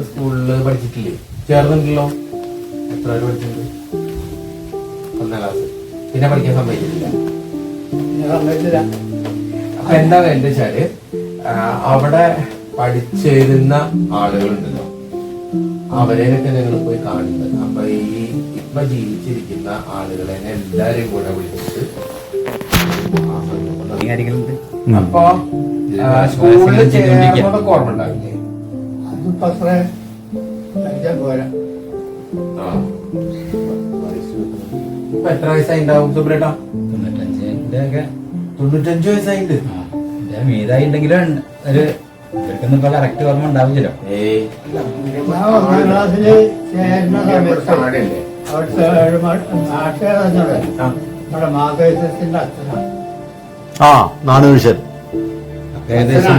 സ്കൂളില് പഠിച്ചിട്ടില്ലേ? ചേർന്നിട്ടുണ്ടല്ലോ. എത്ര പേര് പഠിച്ചിട്ടുണ്ട്? 1ാം ക്ലാസ്. പിന്നെ പഠിക്കാൻ സമ്മതിച്ചിട്ടില്ല. അപ്പൊ എന്താ വേണ്ട വെച്ചാല് അവിടെ പഠിച്ചിരുന്ന ആളുകളുണ്ടല്ലോ, അവരെയൊക്കെ ഞങ്ങൾ പോയി കാണുന്നത്. അപ്പൊ ഇപ്പൊ ജീവിച്ചിരിക്കുന്ന ആളുകളെ എല്ലാരെയും കൂടെ വിളിച്ചിട്ട് അപ്പൊ സ്കൂളിൽ ചേർന്നതൊക്കെ ഓർമ്മ ഉണ്ടാവില്ലേ? ഇപ്പൊ എത്ര വയസ്സായിണ്ടാവും സുബ്രേട്ടാ? 95 വയസ്സായിട്ട് മീതായിണ്ടെങ്കിലും ഒരു കറക്റ്റ് ഓർമ്മ ഉണ്ടാവില്ലല്ലോ. ആ നാണുവിഷൻ ഏകദേശം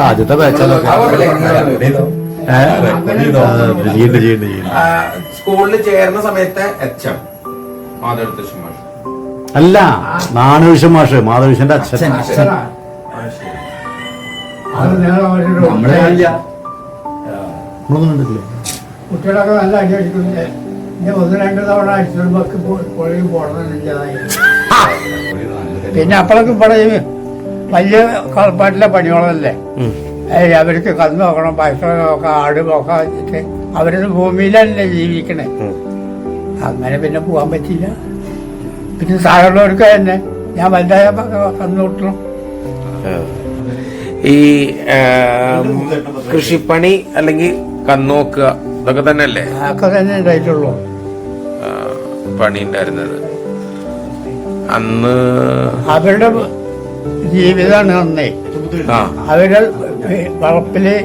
ആദ്യത്തെ ബാച്ചൊക്കെ സ്കൂളിൽ ചേർന്ന സമയത്ത് HM മാധവ അല്ല നാണുവിഷൻ മാഷ്, മാധവിഷന്റെ അച്ഛൻ. നമ്മളൊന്നും കണ്ടിട്ടില്ല. കുട്ടികളൊക്കെ നല്ല അടി അടിക്കുന്നില്ല. 1-2 തവണ അടിച്ചൊക്കെ പുഴയിൽ പോകണമെന്നില്ലാതായി. പിന്നെ അപ്പോഴൊക്കെ ഇവിടെ വലിയ കളപ്പാട്ടിലെ പണികളല്ലേ. അവർക്ക് കന്ന് നോക്കണം, പൈസ നോക്കാം, ആട് നോക്കാം വെച്ചിട്ട് അവരൊന്നും ഭൂമിയിലല്ലേ ജീവിക്കണേ. അങ്ങനെ പിന്നെ പോകാൻ പറ്റില്ല. പിന്നെ സാധാരണവർക്ക് തന്നെ ഞാൻ വലുതായ കന്ന് കൂട്ടണം. ഈ കൃഷിപ്പണി അല്ലെങ്കിൽ കന്നോക്കുക ഇതൊക്കെ തന്നെ അല്ലേ? അതൊക്കെ തന്നെ ഉണ്ടായിട്ടുള്ളൂ. പണി ഉണ്ടായിരുന്നത് അന്ന്. അവരുടെ ജീവിതമാണ് അന്നേ. അവരുടെ വളപ്പില്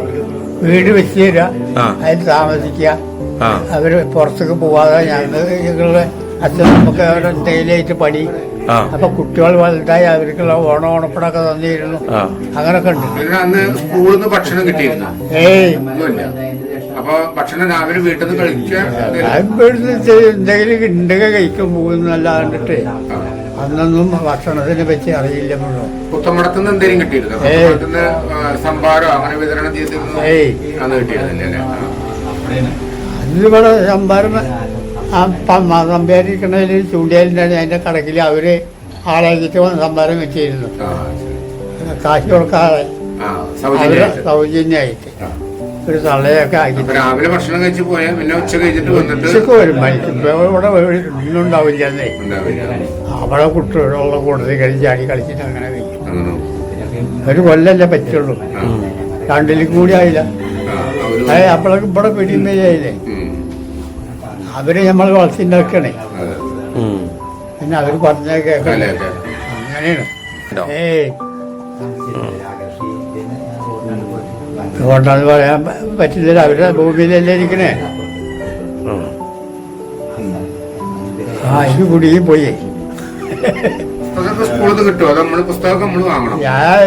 വീട് വെച്ച് തരിക, അതിൽ താമസിക്കുക. അവര് പുറത്തേക്ക് പോവാതെ ഞങ്ങളുടെ അച്ഛൻ നമുക്ക് അവിടെ എന്തെങ്കിലായിട്ട് പണി. അപ്പൊ കുട്ടികൾ വലുതായി അവർക്കുള്ള ഓണപ്പടൊക്കെ തന്നിരുന്നു. അങ്ങനൊക്കെ ഉണ്ട്. സ്കൂളിൽ നിന്ന് ഭക്ഷണം കിട്ടിയിരുന്നു? അപ്പൊ ഭക്ഷണം രാവിലെ വീട്ടിൽ നിന്ന് കഴിക്കാൻ എന്തെങ്കിലും ഉണ്ടെങ്കിൽ കഴിക്കാൻ പോകുന്നല്ലാണ്ടിട്ട് അന്നൊന്നും ഭക്ഷണത്തിനെ പറ്റി അറിയില്ലല്ലോ. പുത്തമ്പടത്തുനിന്ന് എന്തെങ്കിലും കിട്ടിയിരുന്നു? സംഭാരോ അങ്ങനെ വിതരണം ചെയ്തിരുന്നു? അതിവിടെ സംഭാരം സംഭാരിക്കണതിൽ ചൂണ്ടിയാലിൻ്റെ അതിന്റെ കടക്കിൽ അവര് ആളാക്കിട്ട് സംഭാരം വെച്ചിരുന്നു. കാശ് കൊടുക്കാതെ അവര് സൗജന്യമായിട്ട് ഒരു തള്ളയൊക്കെ ആക്കി. രാവിലെ ഭക്ഷണം കഴിച്ച് പോയാൽ പിന്നെ ഉച്ചക്ക് വരും. ഇവിടെ ഇന്നുണ്ടാവില്ലേ. അവിടെ കുട്ടികളുള്ള കൂടുതൽ കഴിച്ച് ചാടി കളിച്ചിട്ട് അങ്ങനെ കഴിക്കും. ഒരു കൊല്ലല്ലേ പറ്റുള്ളൂ. 2 കൂടി ആയില്ല. അപ്പോഴൊക്കെ ഇവിടെ പിടിയുമ്പോഴായില്ലേ. അവര് നമ്മൾ വളർത്തിണ്ടാക്കണേ. പിന്നെ അവര് പറഞ്ഞ കേൾക്കണേ. അങ്ങനെയാണ്. അതുകൊണ്ടത് പറയാൻ പറ്റില്ല. അവരുടെ ഭൂമിയിലല്ലേ ഇരിക്കണേ. ഇത് കുടുങ്ങി പോയി. ഞാൻ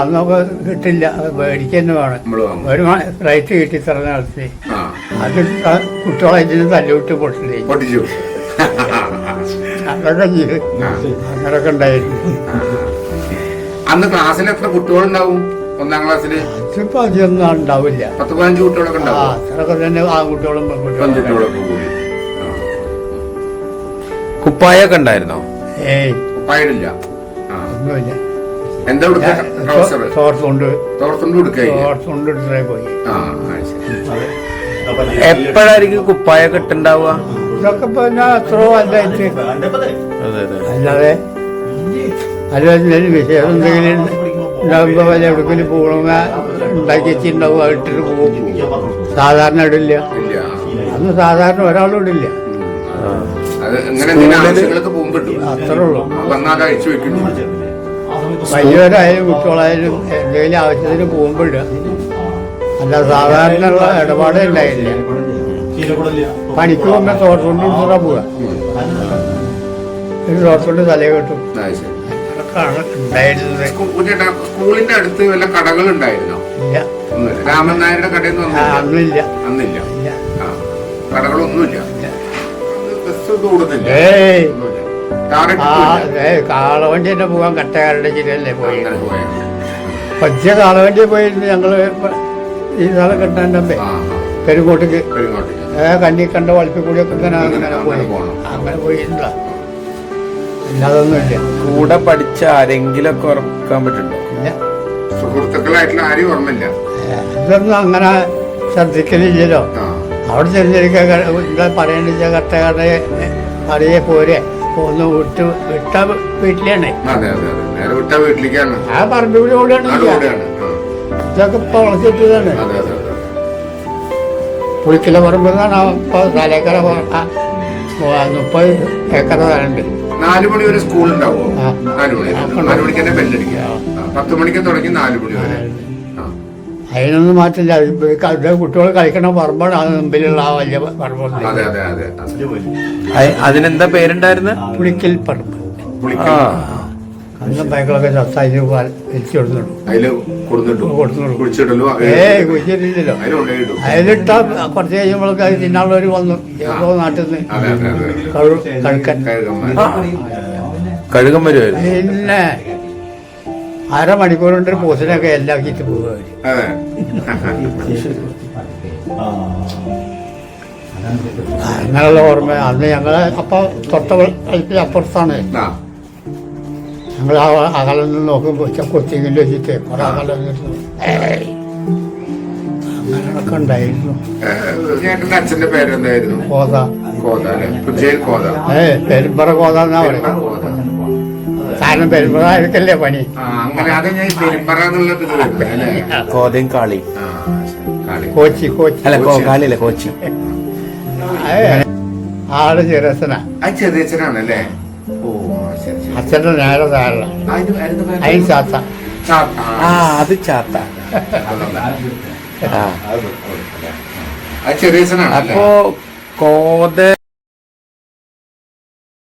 അന്നൊക്കെ കിട്ടില്ല, മേടിക്കന്നെ വേണം. ഒരു ഫ്ലൈറ്റ് കിട്ടി തറ നടത്തി. അത് കുട്ടികളെ ഇതിന് തല്ലുവിട്ട് പൊട്ടിച്ചു. അതൊക്കെ ചെയ്ത് അങ്ങനൊക്കെ ഉണ്ടായിരുന്നു. അന്ന് ക്ലാസ്സിൽ എത്ര കുട്ടികളുണ്ടാവും? 1ാം ക്ലാസ്സില് ഇപ്പൊ അതൊന്നും ഉണ്ടാവില്ല. 10-15 കുട്ടികളൊക്കെ ഉണ്ടാവും. അതൊക്കെ തന്നെ ആൺകുട്ടികളും പെൺകുട്ടികളും. കുപ്പായൊക്കെ ഉണ്ടായിരുന്നോ? കുപ്പായില്ല, ഒന്നുമില്ല. എന്താ തോർത്തുകൊണ്ട് പോയി. എപ്പോഴായിരിക്കും കുപ്പായൊക്കെ ഇട്ടുണ്ടാവുക? ഇതൊക്കെ പിന്നെ എത്രയോ അല്ലായിട്ട്. അല്ലാതെ വിഷയം എന്തെങ്കിലും ഉണ്ടാകുമ്പോ വല്ല എവിടെങ്കിലും പോകണ ഉണ്ടാക്കി വെച്ചിട്ടുണ്ടാവും. ഇട്ടിട്ട് പോകും. സാധാരണ ഇടില്ല. അന്ന് സാധാരണ ഒരാളും ഇടില്ല. അത്രേ ഉള്ളൂ. വലിയവരായാലും കുട്ടികളായാലും എന്തെങ്കിലും ആവശ്യത്തിന് പോകുമ്പോൾ ഇടുക. അല്ല സാധാരണ ഉള്ള ഇടപാടേ ഉണ്ടായില്ല. പണിക്ക് പോകുമ്പോൾ തോർത്തുകൊണ്ട് ഇട്ടാ പോവുക. ഒരു തോർത്തുകൊണ്ട് തലയെ കെട്ടും. സ്കൂളിന്റെ അടുത്ത് വല്ല കടകളുണ്ടായിരുന്നോ? ഇല്ല. രാമൻ നായരുടെ കടയൊന്നും അന്നില്ല. കടകളൊന്നുമില്ല. കാളവണ്ടി തന്നെ പോകാൻ കട്ടകാരുടെ ജില്ലയല്ലേ പോയി അങ്ങനെ പോയാ. പച്ച കാളവണ്ടി പോയിരുന്നു ഞങ്ങള് ഈ സ്ഥലം കെട്ടാൻ്റെ പെരുങ്ങോട്ടേക്ക് പെരുങ്ങോട്ടേക്ക്. കണ്ണി കണ്ട വളപ്പിൽ കൂടിയൊക്കെ ഇങ്ങനെ അങ്ങനെ പോയി അങ്ങനെ പോയിട്ടില്ല. അല്ലാതൊന്നുമില്ല. കൂടെ പഠിച്ച ആരെങ്കിലും ഒക്കെ ഓർക്കാൻ പറ്റുന്നുണ്ടോ? ഇല്ല. സുഹൃത്തുക്കളായിട്ടുള്ള ആരും ഓർമ്മയില്ല. ഇതൊന്നും അങ്ങനെ ശ്രദ്ധിക്കലില്ലല്ലോ. ആ. അവിടെ ചെന്നിരിക്കാൻ എന്താ പറയണെന്ന് കട്ടകാരുടെ അറിയെ പോരെ ഒന്ന് വിട്ട വീട്ടിലാണ്. അതെ അതെ അതെ, നേരെ വിട്ട വീട്ടിലേക്കാണ്. ആ പറമ്പിലൂടെ ഓടുകയാണ്. ഓടുകയാണ്. ഇതൊക്കെ ഇപ്പൊ വളർത്തിട്ടതാണ്. അതെ അതെ അതെ. പുളിക്കല പറമ്പെന്നാണ് ഇപ്പൊ തലേക്കര 30 ഏക്കർ തരണ്ട്. 4 മണി വരെ സ്കൂൾ ഉണ്ടാവോ? ആ. 4 മണി. 4 മണിക്ക് തന്നെ ബെല്ലടിക്കുക. 10 മണിക്ക് തുടങ്ങി 4 മണി വരെ. ആ. അതിനൊന്നും മാറ്റില്ല. കുട്ടികൾ കളിക്കണ പറമ്പാണ് അത് മുമ്പിലുള്ള ആ വലിയ പറമ്പ്. അതെ അതെ അതെ. അതിനെന്താ പേരുണ്ടായിരുന്നു? പുളിക്കൽ പറമ്പ്. പുളിക്കൽ. അന്ന് ബൈക്കുകളൊക്കെ ചത്തായി വലിച്ചു കൊടുത്തുള്ളൂ. അതില് കൊടുത്തിട്ടു കുഴിച്ചിടലോ കുഴിച്ചിട്ടില്ലല്ലോ. അതിലുണ്ടോ? അതിലിട്ട കുറച്ച് കഴിയുമ്പോഴൊക്കെ അത് തിന്നാളുള്ളവർ വന്നു ഏതോ നാട്ടിൽ നിന്ന് അതെ അതെ അതെ. കഴുക്കൻ. കഴുകം വരുമായിരുന്നു. പിന്നെ 1/2 മണിക്കൂർ കൊണ്ട് ഒരു പോസിനൊക്കെ എല്ലാക്കിയിട്ട് പോവുക. അതെ. അങ്ങനെയുള്ള ഓർമ്മ. അന്ന് ഞങ്ങള് അപ്പൊ തൊട്ട കളിപ്പിൽ അപ്പുറത്താണ്. ആ. ഞങ്ങൾ അകലിൽ നിന്ന് നോക്കുമ്പോൾ കൊത്തിങ്ങിൽ വെച്ചിട്ട് കുറെ അകലം അങ്ങനെയൊക്കെ ഉണ്ടായിരുന്നു. ചേട്ടന്റെ അച്ഛന്റെ പേരെന്തായിരുന്നു? കോത. കോത അല്ലെ? കുജേൽ കോത. പെരുമ്പറ കോത എന്നാ പറയുന്നത്. കാരണം പെരുമ്പറ ആയിരിക്കല്ലേ പണി. അങ്ങനെ അത് ഞാൻ പെരുമ്പറ എന്നുള്ളത് വരുന്നത് അല്ലേ? കോതയും കാളി. ആ, കാളി. കോച്ചി കോച്ചി അല്ല കാളിയല്ലേ കോച്ചി. ആള് ചെറിയച്ഛനാ. ആ ചെറിയച്ഛനാണല്ലേ? ഓ ശരി ശരി. അച്ഛൻ്റെ നേരെ താഴെ അതിന് ചാത്ത. ആ അത് ചാത്ത. ആ ആ ചെറിയച്ഛനാണ്. അപ്പോ കോത